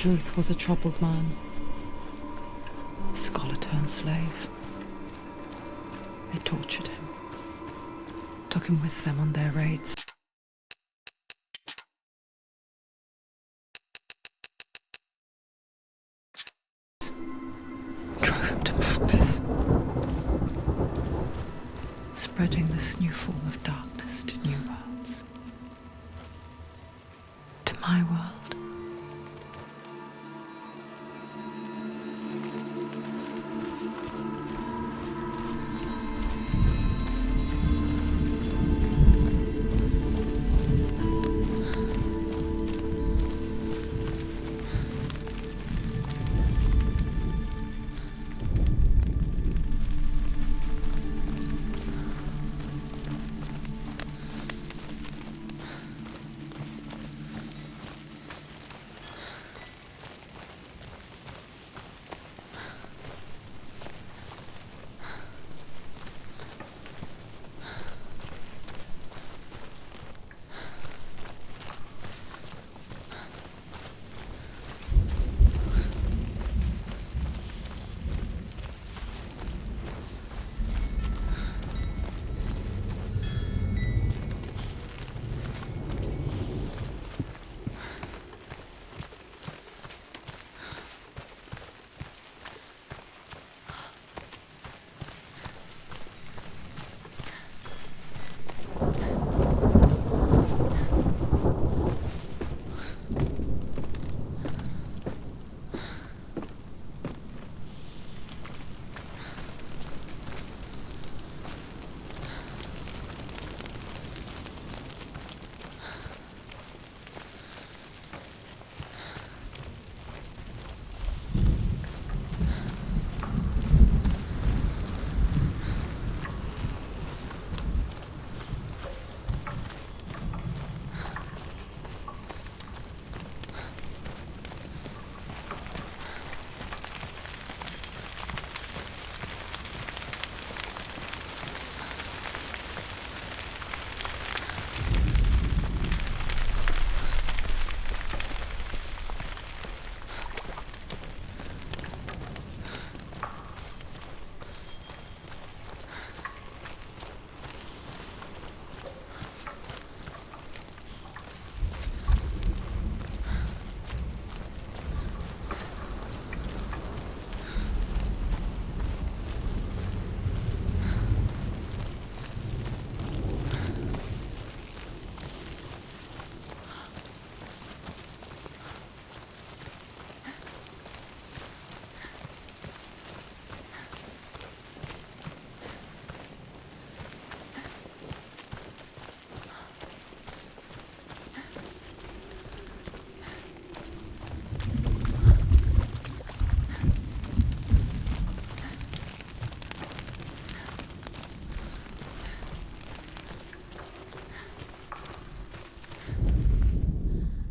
truth was a troubled man. Scholar turned slave. They tortured him. Took him with them on their raids. Drove him to madness. Spreading this new form of darkness to new worlds. To my world.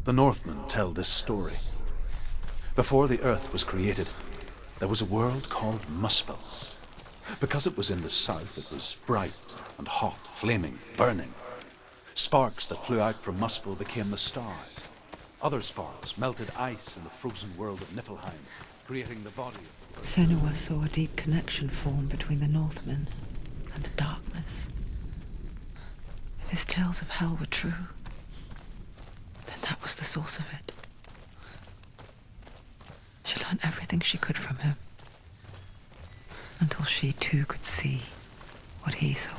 The Northmen tell this story. Before the Earth was created, there was a world called Muspel. Because it was in the south, it was bright and hot, flaming, burning. Sparks that flew out from Muspel became the stars. Other sparks melted ice in the frozen world of Niflheim, creating the body of the Earth. Senua saw a deep connection form between the Northmen and the darkness. If his tales of hell were true, then that was the source of it. She learned everything she could from him, until she too could see what he saw.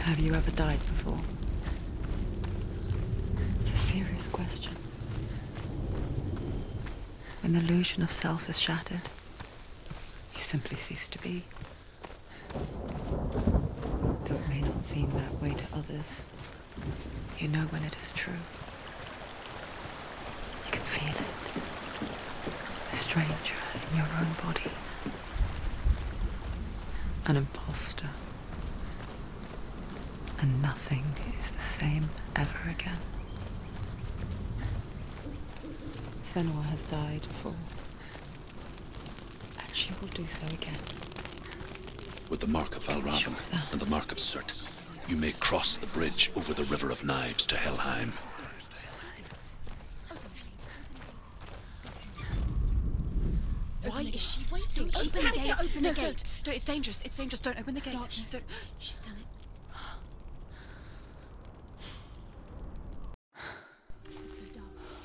Have you ever died before? It's a serious question. When the illusion of self is shattered, you simply cease to be. Though it may not seem that way to others, you know when it is true. You can feel it. A stranger in your own body. An imposter. And nothing is the same ever again. Senua has died before. And she will do so again. With the mark of Valravn and the mark of Surt, you may cross the bridge over the River of Knives to Helheim. Why is she waiting? Open the gate. Open the gate. No, it's dangerous. It's dangerous. Don't open the gate. Don't. She's done it.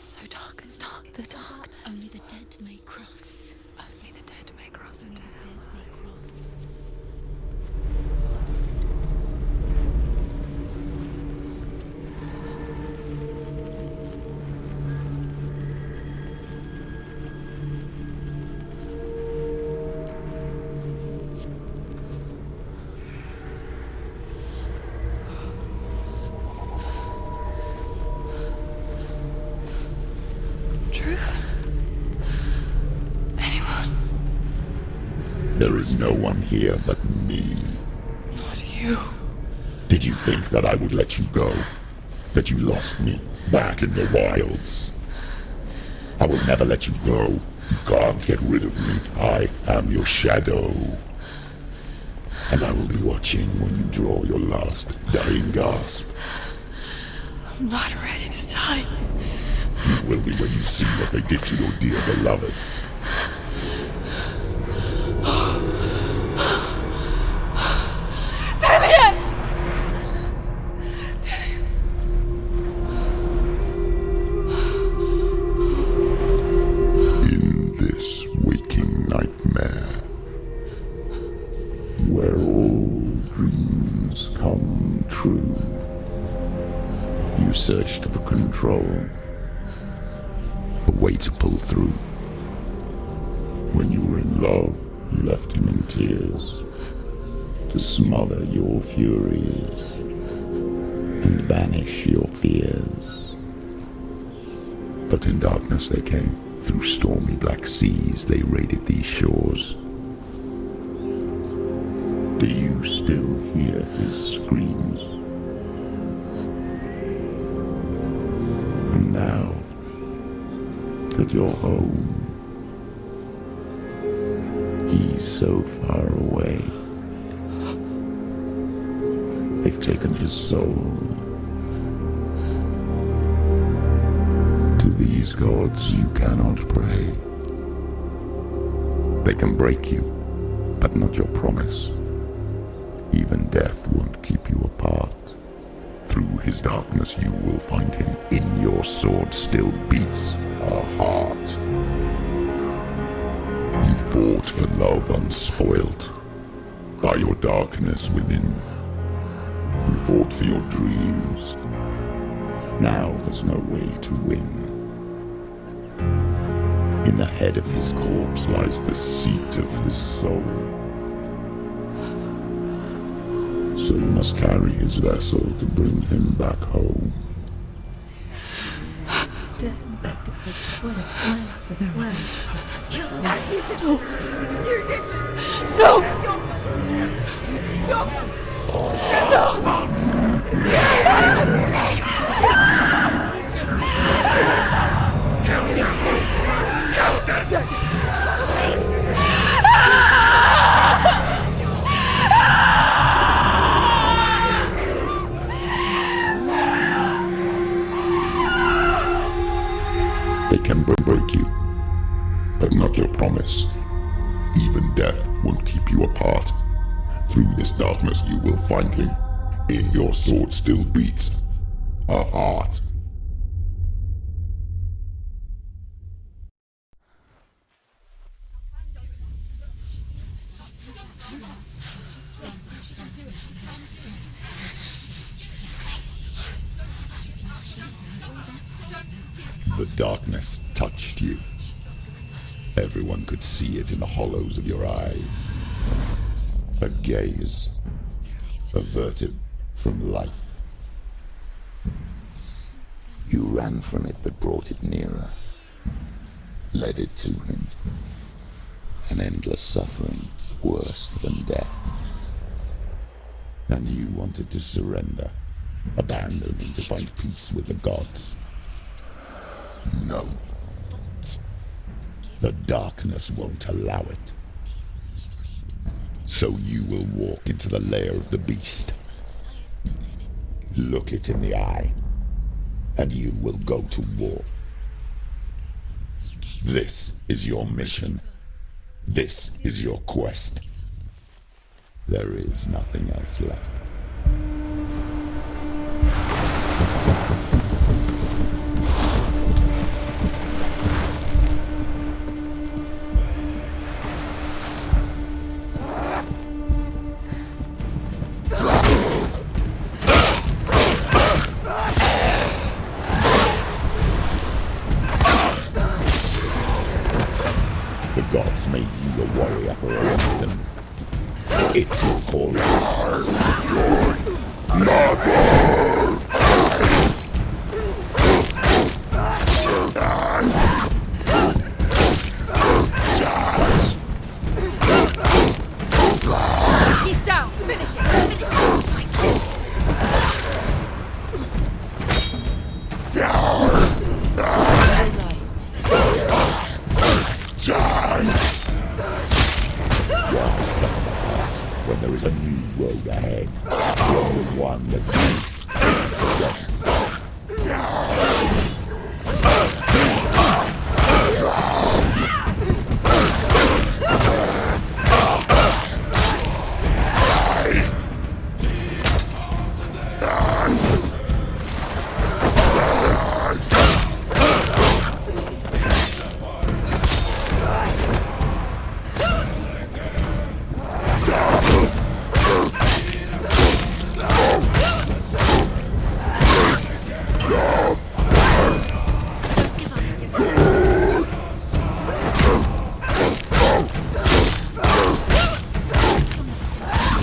So dark. It's dark. The darkness. Only the dead may cross. Only the dead may cross Only into the hell. dead may cross. Truth? Anyone? There is no one here but me. Not you. Did you think that I would let you go? That you lost me back in the wilds? I will never let you go. You can't get rid of me. I am your shadow. And I will be watching when you draw your last dying gasp. I'm not ready to die. You will be when you see what they did to your dear beloved. In this waking nightmare, where all dreams come true, you searched for control. A way to pull through. When you were in love, you left him in tears to smother your furies and banish your fears. But in darkness they came. Through stormy black seas they raided these shores. Do you still hear his screams? And now that you're home, he's so far away. They've taken his soul. To these gods you cannot pray. They can break you, but not your promise. Even death won't keep you apart. Through his darkness you will find him. In your sword still beats a heart. You fought for love unspoilt by your darkness within. You fought for your dreams. Now there's no way to win. In the head of his corpse lies the seat of his soul. So you must carry his vessel to bring him back home. They can break you, but not your promise. Even death won't keep you apart. Through this darkness you will find him. In your sword still beats a heart. The darkness touched you. Everyone could see it in the hollows of your eyes. A gaze averted from life. You ran from it but brought it nearer. Led it to him. An endless suffering worse than death. And you wanted to surrender, abandon and to find peace with the gods. No. The darkness won't allow it. So you will walk into the lair of the beast. Look it in the eye, and you will go to war. This is your mission. This is your quest. There is nothing else left. The gods made you a warrior for a reason. It's your calling. He's down. Finish it. Finish it. When there is a new road ahead, the one that makes sense.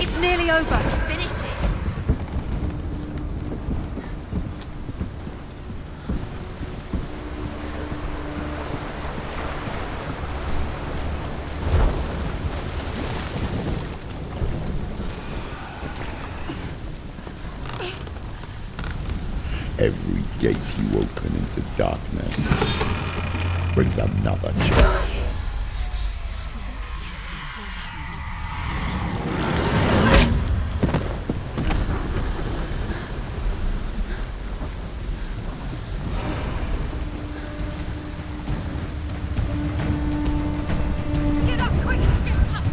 It's nearly over. Finish it. Every gate you open into darkness brings another challenge. Get up, quick! Get up!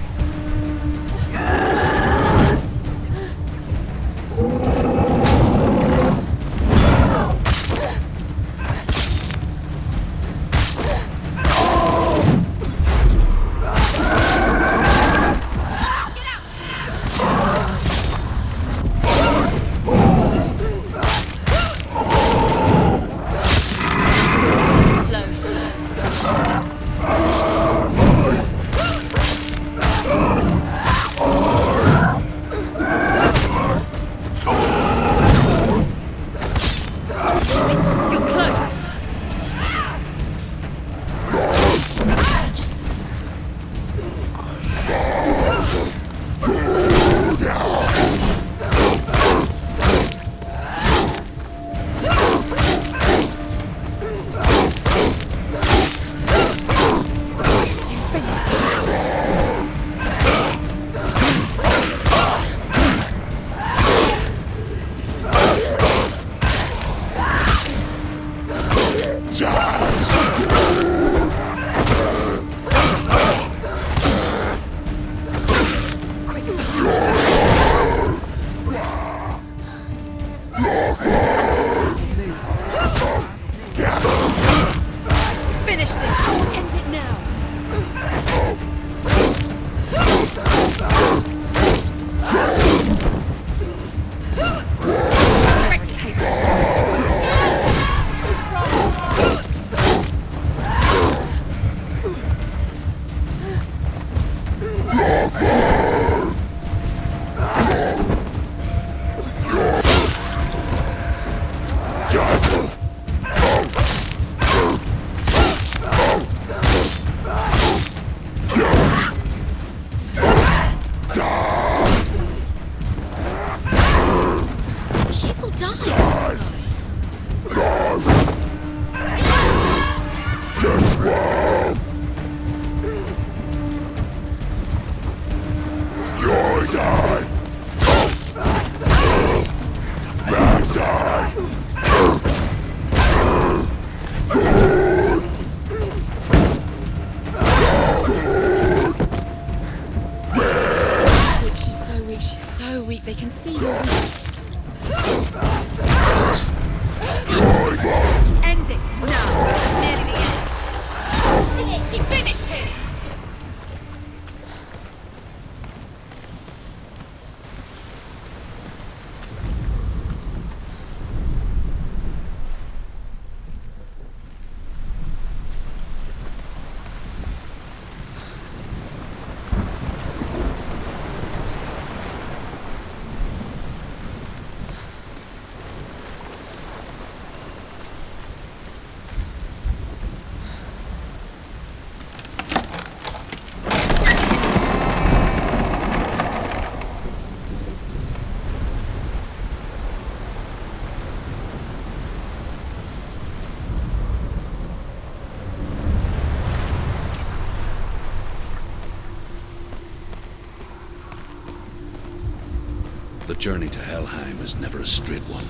journey to Helheim is never a straight one.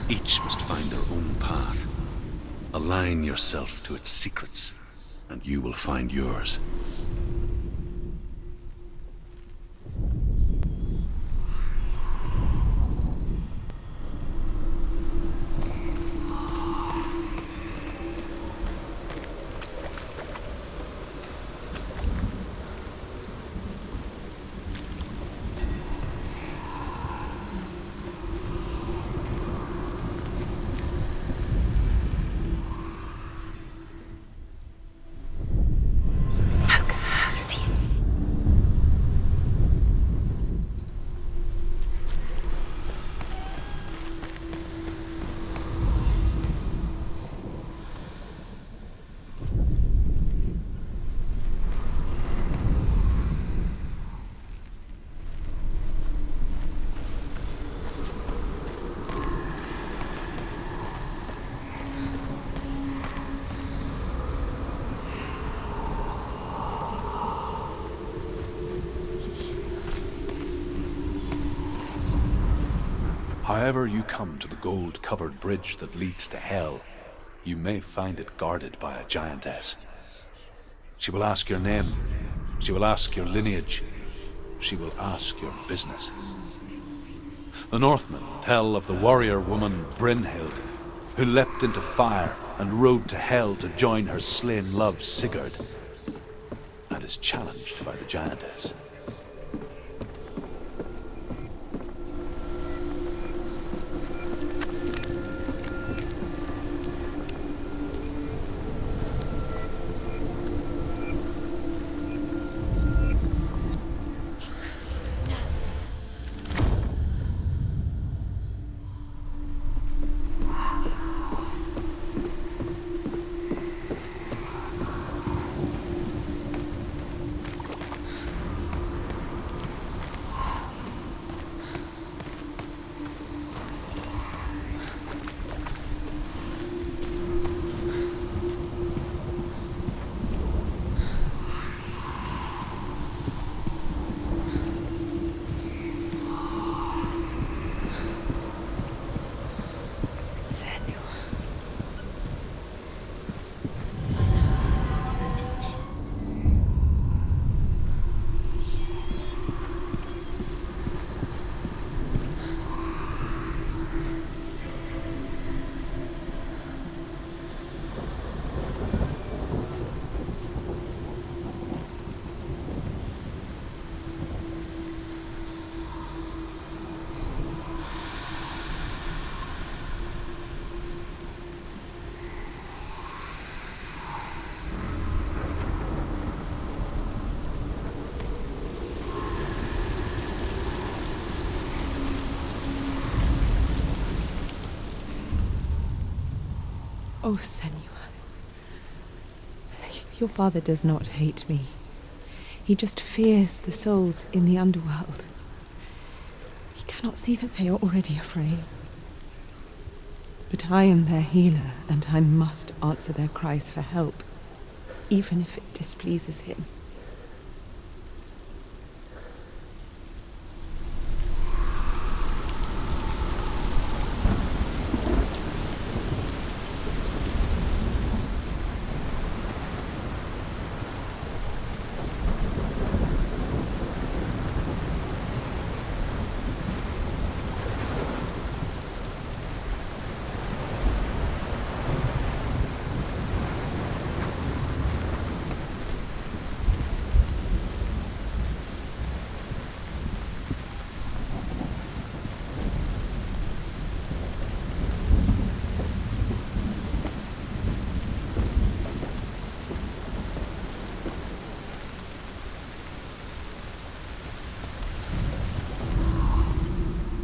Each must find their own path. Align yourself to its secrets, and you will find yours. However you come to the gold-covered bridge that leads to Hell, you may find it guarded by a giantess. She will ask your name. She will ask your lineage. She will ask your business. The Northmen tell of the warrior woman Brynhild, who leapt into fire and rode to Hell to join her slain love Sigurd, and is challenged by the giantess. Oh, Senua. Your father does not hate me. He just fears the souls in the underworld. He cannot see that they are already afraid. But I am their healer, and I must answer their cries for help, even if it displeases him.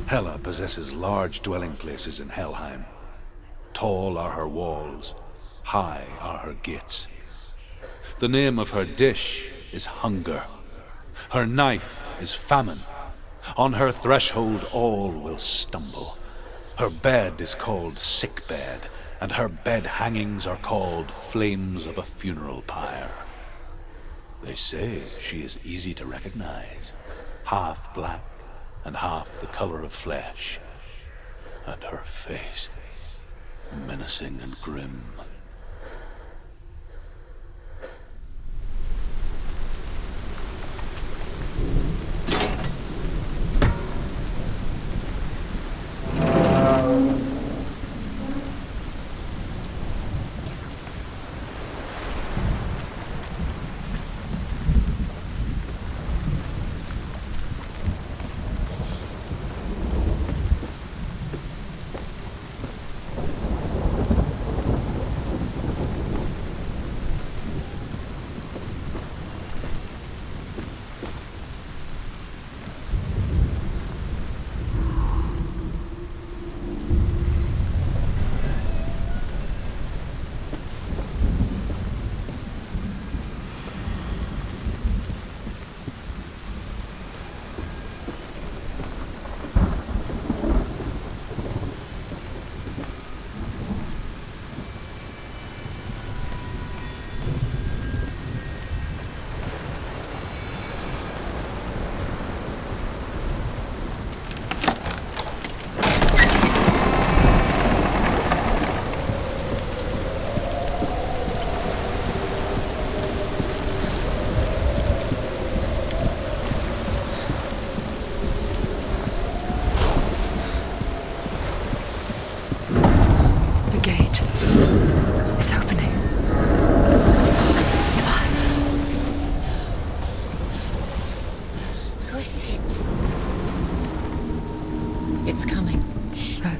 Hela possesses large dwelling places in Helheim. Tall are her walls, high are her gates. The name of her dish is hunger. Her knife is famine. On her threshold all will stumble. Her bed is called sick bed, and her bed hangings are called flames of a funeral pyre. They say she is easy to recognize, half black and half the color of flesh, and her face, menacing and grim.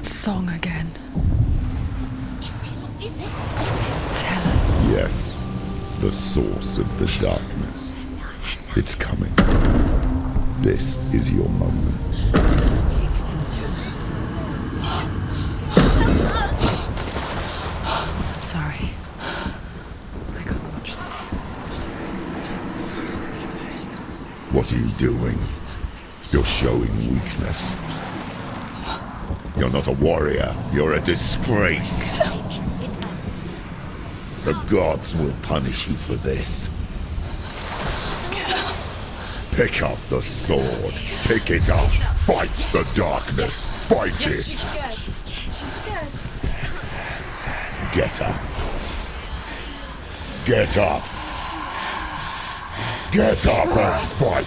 Song again. Is it? Tell her. Yes, the source of the darkness. It's coming. This is your moment. I'm sorry. I can't watch this. What are you doing? You're showing weakness. You're not a warrior. You're a disgrace. The gods will punish you for this. Pick up the sword. Pick it up. Fight the darkness. Fight it. She's scared. Get up. Get up. Get up and fight.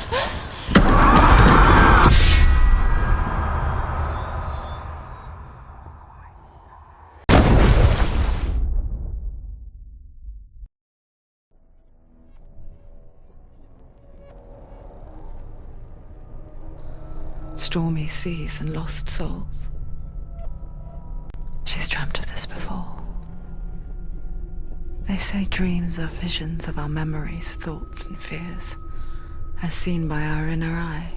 Stormy seas and lost souls. She's dreamt of this before. They say dreams are visions of our memories, thoughts and fears, as seen by our inner eye.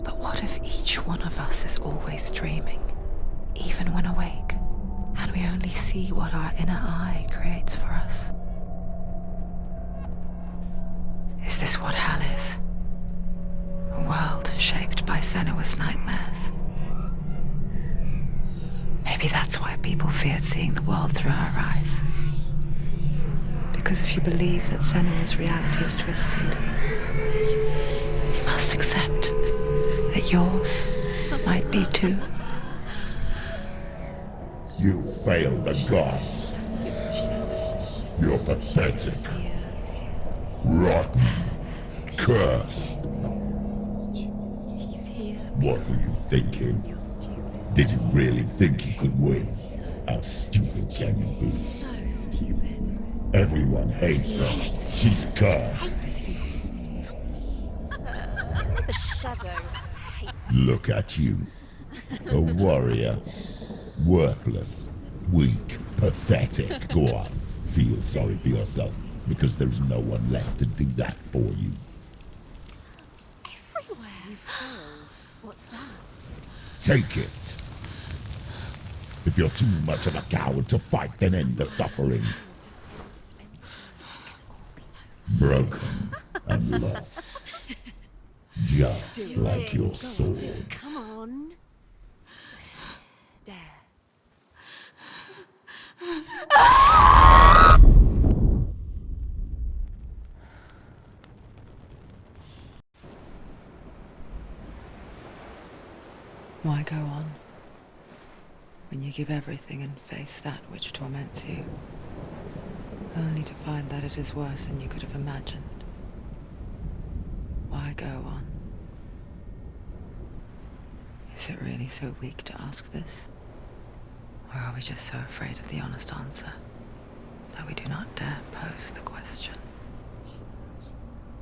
But what if each one of us is always dreaming, even when awake, and we only see what our inner eye creates for us? Is this what hell is? A world shaped by Senua's nightmares. Maybe that's why people feared seeing the world through her eyes. Because if you believe that Senua's reality is twisted, you must accept that yours might be too. You failed the gods. You're pathetic. Rotten. Cursed. What were you thinking? Did you really think you could win? How stupid can you be? So stupid. Everyone hates her. She's cursed. The shadow hates. Look at you. A warrior. Worthless. Weak. Pathetic. Go on. Feel sorry for yourself, because there's no one left to do that for you. Everywhere. You failed. What's that? Take it. If you're too much of a coward to fight, then end the suffering. Broken and lost. Just like your sword. Come on. There. Why go on when you give everything and face that which torments you, only to find that it is worse than you could have imagined? Why go on? Is it really so weak to ask this? Or are we just so afraid of the honest answer that we do not dare pose the question?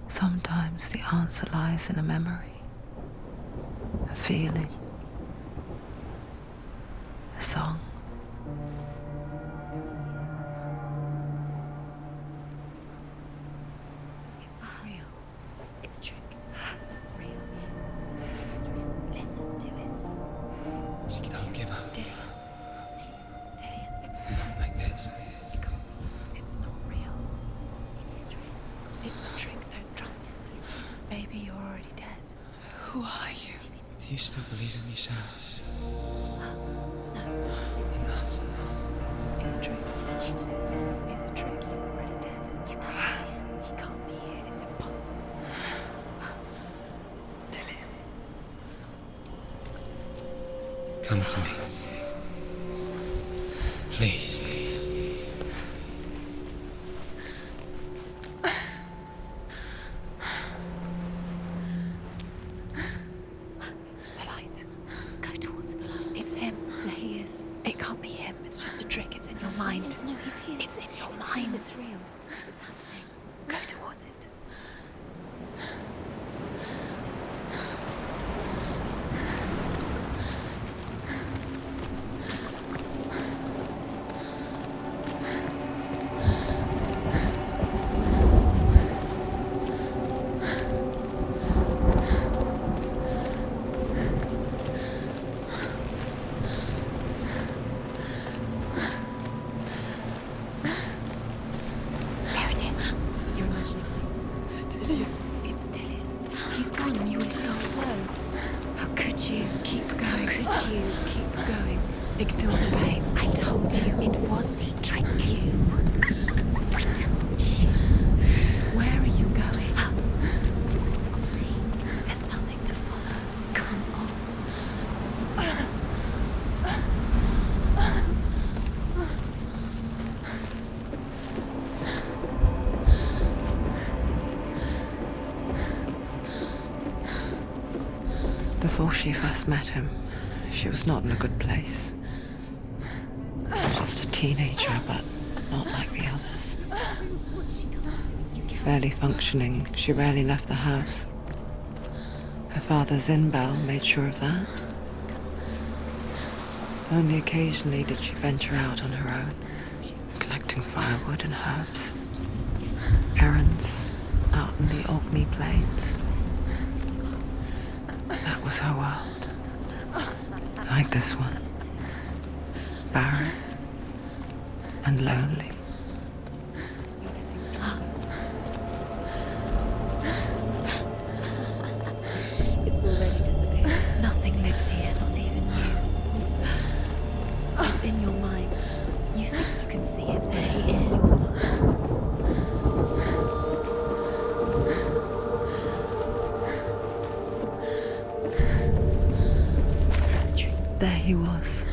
Sometimes the answer lies in a memory, a feeling, a song. It's not real. It's a trick. It's not real. It is real. Listen to it. She can Don't give up. Dillian. It's Not like this. It's not real. It is real. It's a trick. Don't trust it. Maybe you're already dead. Who are you? Do you still believe in me, Senua? No, it's Enough. It's a trick. She knows it's him. It's a trick. He's already dead. You know he's here. He can't be here. It's impossible. Dillian. Come to me. Please. The light. Go towards the light. It's him. There he is. It can't be him. It's just a trick. It's in your mind. No, he's here. It's in your mind. It's real. It's happening. Go towards it. There it is. You're imagining things. It's Dillian. He's gone. You were so slow. How could you? Keep going. How could you? Keep going. Ignore the pain. I told you it was to trick you. I told you. Where are you going? See, there's nothing to follow. Come on. Before she first met him, she was not in a good place. Just a teenager, but not like the others. Barely functioning, she rarely left the house. Her father's in-bell made sure of that. Only occasionally did she venture out on her own, collecting firewood and herbs. Errands out in the Orkney Plains. That was her world. Like this one. Barren and lonely. It's already disappeared. Nothing lives here, not even you. It's in your mind. You think you can see it, but it's in yours. There he was.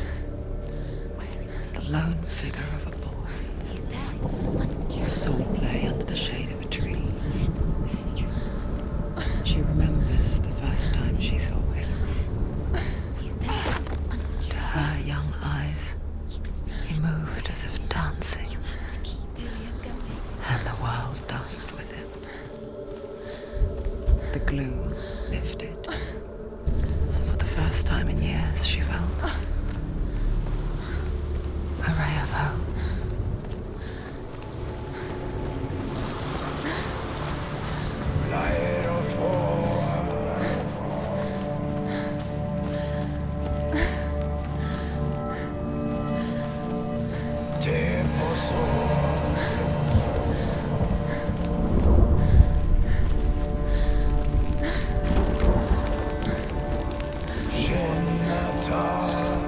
The lone figure of a boy. He's there, under the tree. Saw play under the shade of a tree. She remembers the first time she saw him. He's there, under the To tree. her young eyes, You can see he moved as if dancing, you have to keep Dillian going. and the world danced with him. The gloom lifted. And for the first time in years, she felt a ray of hope. Shenata.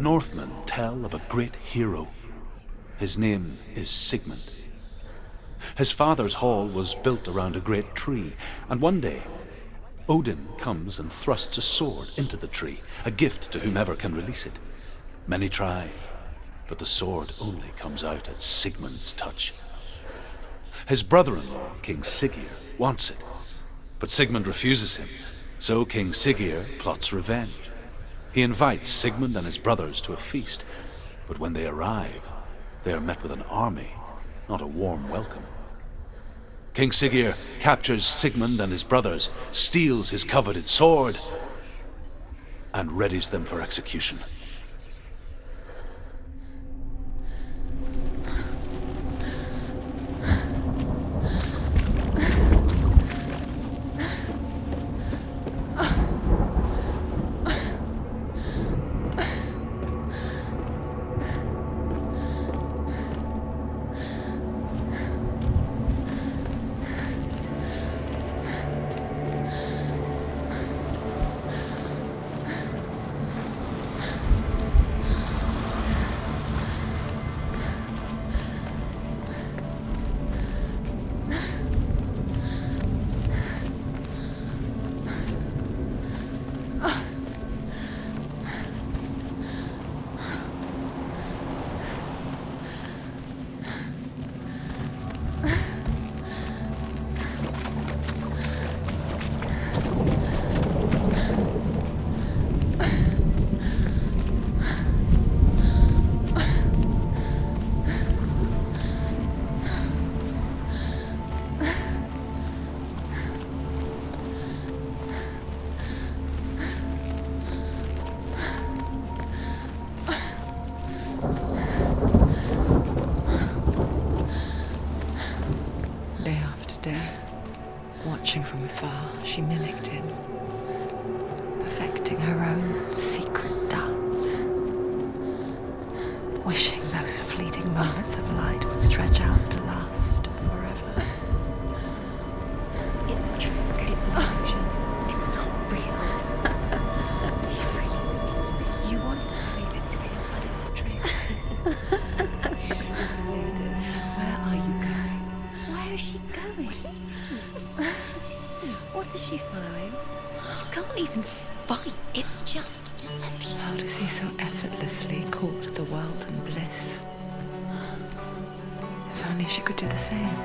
Northmen tell of a great hero. His name is Sigmund. His father's hall was built around a great tree, and one day Odin comes and thrusts a sword into the tree, a gift to whomever can release it. Many try, but the sword only comes out at Sigmund's touch. His brother-in-law, King Siggeir, wants it, but Sigmund refuses him, so King Siggeir plots revenge. He invites Sigmund and his brothers to a feast, but when they arrive, they are met with an army, not a warm welcome. King Siggeir captures Sigmund and his brothers, steals his coveted sword, and readies them for execution. Watching from afar, she mimicked him, perfecting her own secret dance, wishing those fleeting moments of light would stretch out to last forever. It's a trick. It's an illusion. It's not real. Do you really think it's real? You want to believe it's real, but it's a trick. You're deluded. Where are you going? Where is she going? What is she following? You can't even fight. It's just deception. How does he so effortlessly court the world and bliss? If only she could do the same.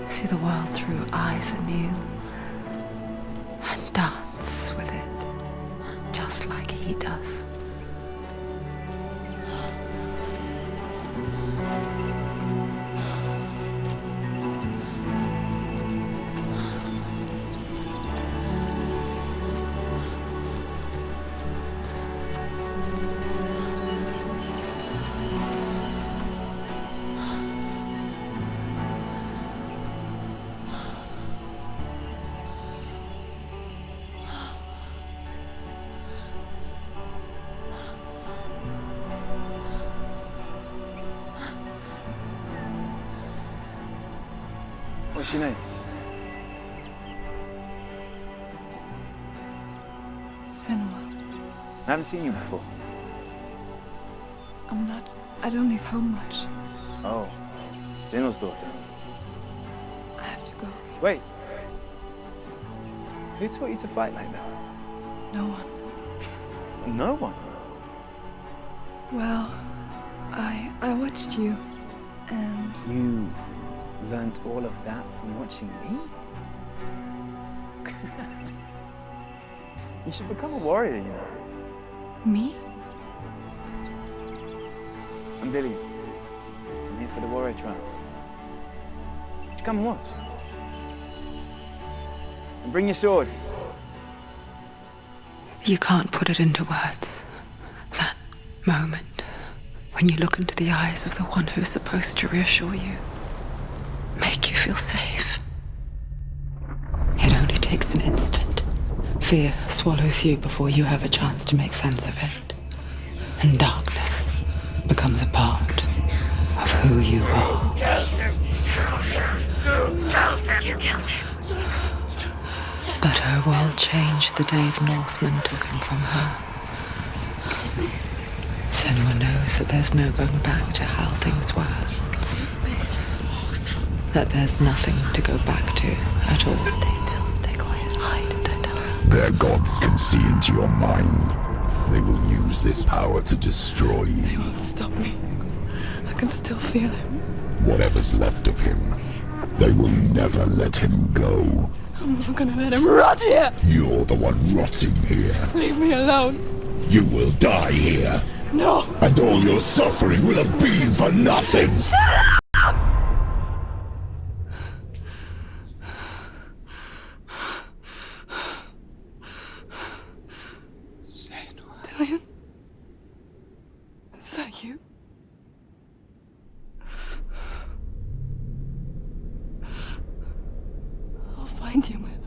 See the world through eyes anew and dance with it, just like he does. What's your name? Senua. I haven't seen you before. I don't leave home much. Oh, Zenua's daughter. I have to go. Wait. Who taught you to fight like that? No one. No one. Well, I watched you, and You learned all of that from watching me? You should become a warrior, you know. me? I'm Dillian. I'm here for the warrior trials. Just come and watch. And bring your sword. You can't put it into words. That moment when you look into the eyes of the one who is supposed to reassure you, make you feel safe. It only takes an instant. Fear swallows you before you have a chance to make sense of it. And darkness becomes a part of who you are. You killed him. But her world changed the day the Northmen took him from her. Senua knows that there's no going back to how things were. That there's nothing to go back to at all. Stay still, stay quiet, hide, don't tell her. Their gods can see into your mind. They will use this power to destroy you. They won't stop me. I can still feel him. Whatever's left of him, they will never let him go. I'm not gonna let him rot here! You're the one rotting here. Leave me alone! You will die here. No! And all your suffering will have been for nothing. Dillion? Is that you? I'll find you, man.